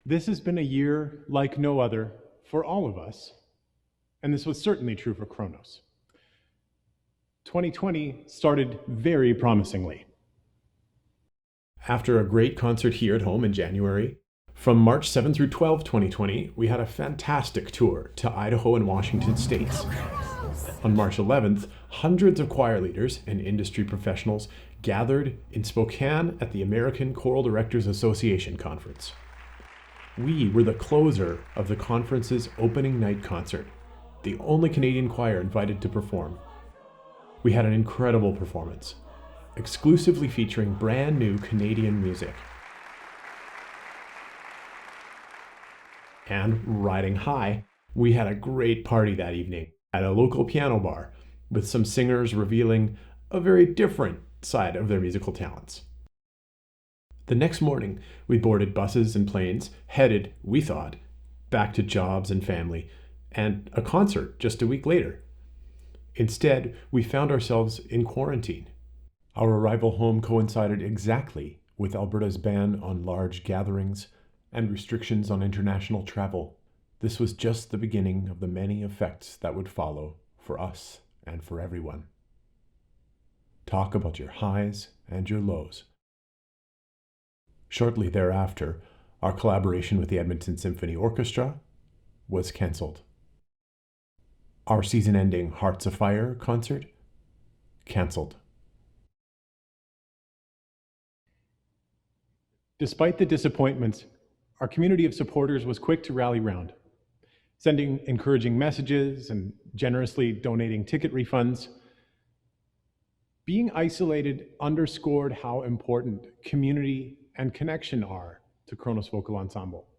This has been a year like no other for all of us, and this was certainly true for Chronos. 2020 started very promisingly. After a great concert here at home in January, from March 7 through 12, 2020, we had a fantastic tour to Idaho and Washington states. On March 11th, hundreds of choir leaders and industry professionals gathered in Spokane at the American Choral Directors Association conference. We were the closer of the conference's opening night concert, the only Canadian choir invited to perform. We had an incredible performance, exclusively featuring brand new Canadian music. And riding high, we had a great party that evening at a local piano bar with some singers revealing a very different side of their musical talents. The next morning, we boarded buses and planes, headed, we thought, back to jobs and family, and a concert just a week later. Instead, we found ourselves in quarantine. Our arrival home coincided exactly with Alberta's ban on large gatherings and restrictions on international travel. This was just the beginning of the many effects that would follow for us and for everyone. Talk about your highs and your lows. Shortly thereafter, our collaboration with the Edmonton Symphony Orchestra was cancelled. Our season-ending Hearts of Fire concert cancelled. Despite the disappointments, our community of supporters was quick to rally round, sending encouraging messages and generously donating ticket refunds. Being isolated underscored how important community and connection are to Chronos Vocal Ensemble.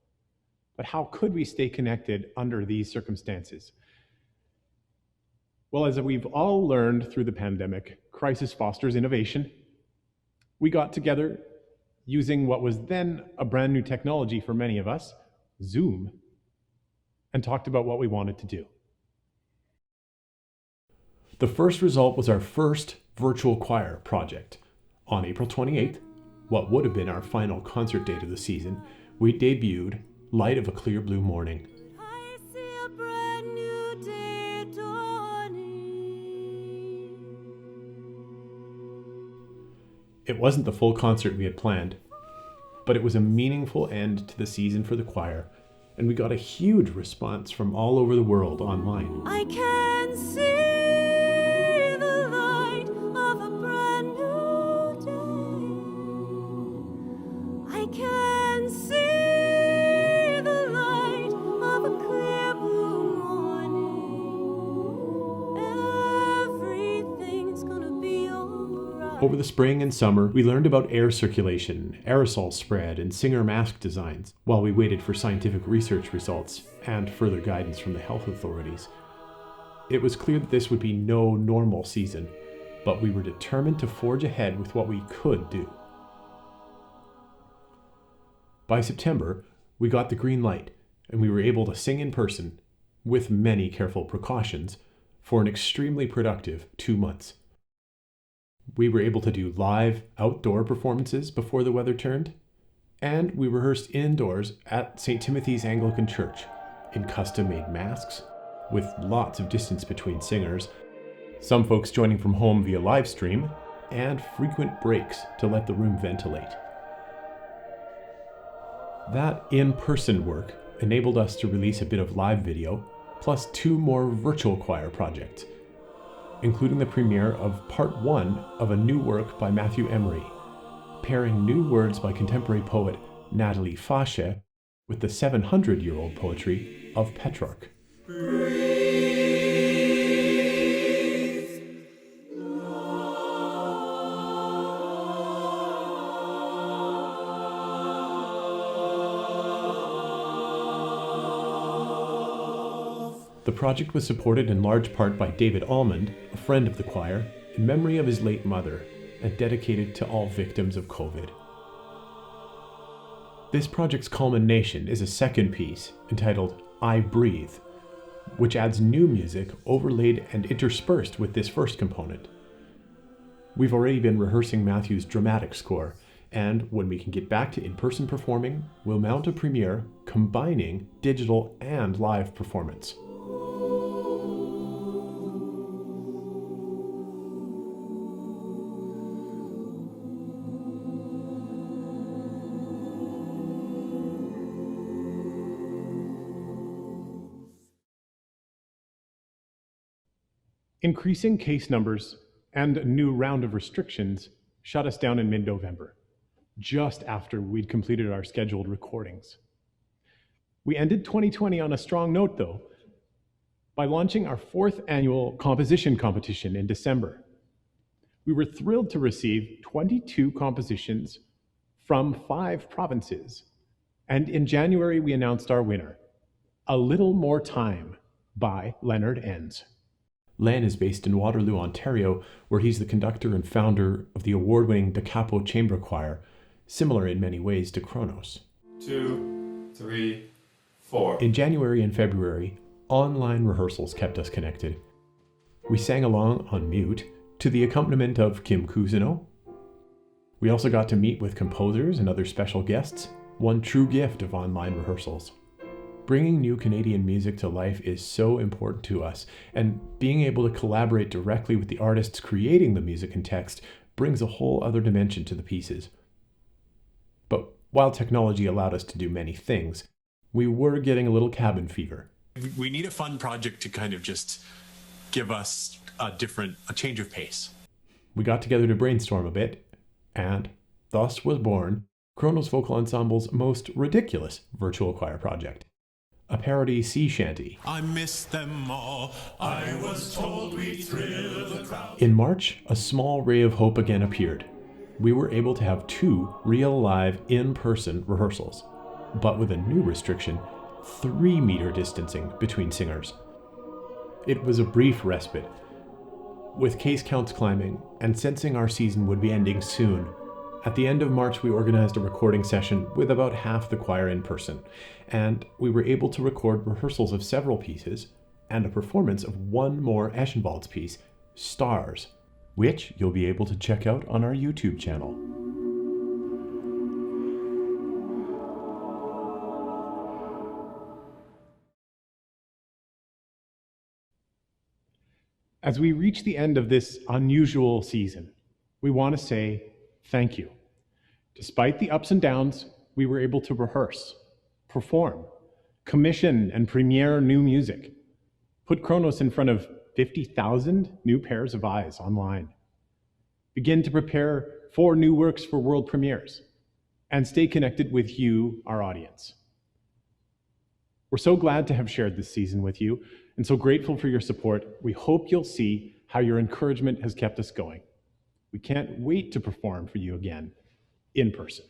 But how could we stay connected under these circumstances? Well, as we've all learned through the pandemic, crisis fosters innovation. We got together using what was then a brand new technology for many of us, Zoom, and talked about what we wanted to do. The first result was our first virtual choir project. On April 28th, what would have been our final concert date of the season, we debuted Light of a Clear Blue Morning. I see a brand new day dawning. It wasn't the full concert we had planned, but it was a meaningful end to the season for the choir, and we got a huge response from all over the world online. I can see the light of a brand new day. I can see the light of a clear blue morning. Everything's gonna be alright. Over the spring and summer, we learned about air circulation, aerosol spread, and singer mask designs while we waited for scientific research results and further guidance from the health authorities. It was clear that this would be no normal season, but we were determined to forge ahead with what we could do. By September, we got the green light, and we were able to sing in person, with many careful precautions, for an extremely productive 2 months. We were able to do live outdoor performances before the weather turned, and we rehearsed indoors at St. Timothy's Anglican Church in custom-made masks, with lots of distance between singers, some folks joining from home via live stream, and frequent breaks to let the room ventilate. That in-person work enabled us to release a bit of live video, plus 2 more virtual choir projects, including the premiere of part 1 of a new work by Matthew Emery, pairing new words by contemporary poet Natalie Fasche with the 700-year-old poetry of Petrarch. The project was supported in large part by David Almond, a friend of the choir, in memory of his late mother, and dedicated to all victims of COVID. This project's culmination is a second piece entitled I Breathe, which adds new music overlaid and interspersed with this first component. We've already been rehearsing Matthew's dramatic score, And when we can get back to in-person performing, we'll mount a premiere combining digital and live performance. Increasing case numbers and a new round of restrictions shut us down in mid-November, just after we'd completed our scheduled recordings. We ended 2020 on a strong note, though, by launching our 4th annual composition competition in December. We were thrilled to receive 22 compositions from 5 provinces, and in January we announced our winner, A Little More Time by Leonard Enns. Len is based in Waterloo, Ontario, where he's the conductor and founder of the award-winning Da Capo Chamber Choir, similar in many ways to Chronos. 2, 3, 4. In January and February, online rehearsals kept us connected. We sang along on mute to the accompaniment of Kim Cousineau. We also got to meet with composers and other special guests, one true gift of online rehearsals. Bringing new Canadian music to life is so important to us, and being able to collaborate directly with the artists creating the music and text brings a whole other dimension to the pieces. But while technology allowed us to do many things, we were getting a little cabin fever. We need a fun project to kind of just give us a change of pace. We got together to brainstorm a bit, and thus was born Chronos Vocal Ensemble's most ridiculous virtual choir project. A parody sea shanty. I miss them all. I was told we'd thrill the crowd. In March, a small ray of hope again appeared. We were able to have 2 real live in-person rehearsals, but with a new restriction, 3-meter distancing between singers. It was a brief respite. With case counts climbing and sensing our season would be ending soon, at the end of March, we organized a recording session with about half the choir in person, and we were able to record rehearsals of several pieces and a performance of one more Eschenwald's piece, Stars, which you'll be able to check out on our YouTube channel. As we reach the end of this unusual season, we want to say thank you. Despite the ups and downs, we were able to rehearse, perform, commission and premiere new music, put Chronos in front of 50,000 new pairs of eyes online, begin to prepare 4 new works for world premieres, and stay connected with you, our audience. We're so glad to have shared this season with you, and so grateful for your support. We hope you'll see how your encouragement has kept us going. We can't wait to perform for you again in person.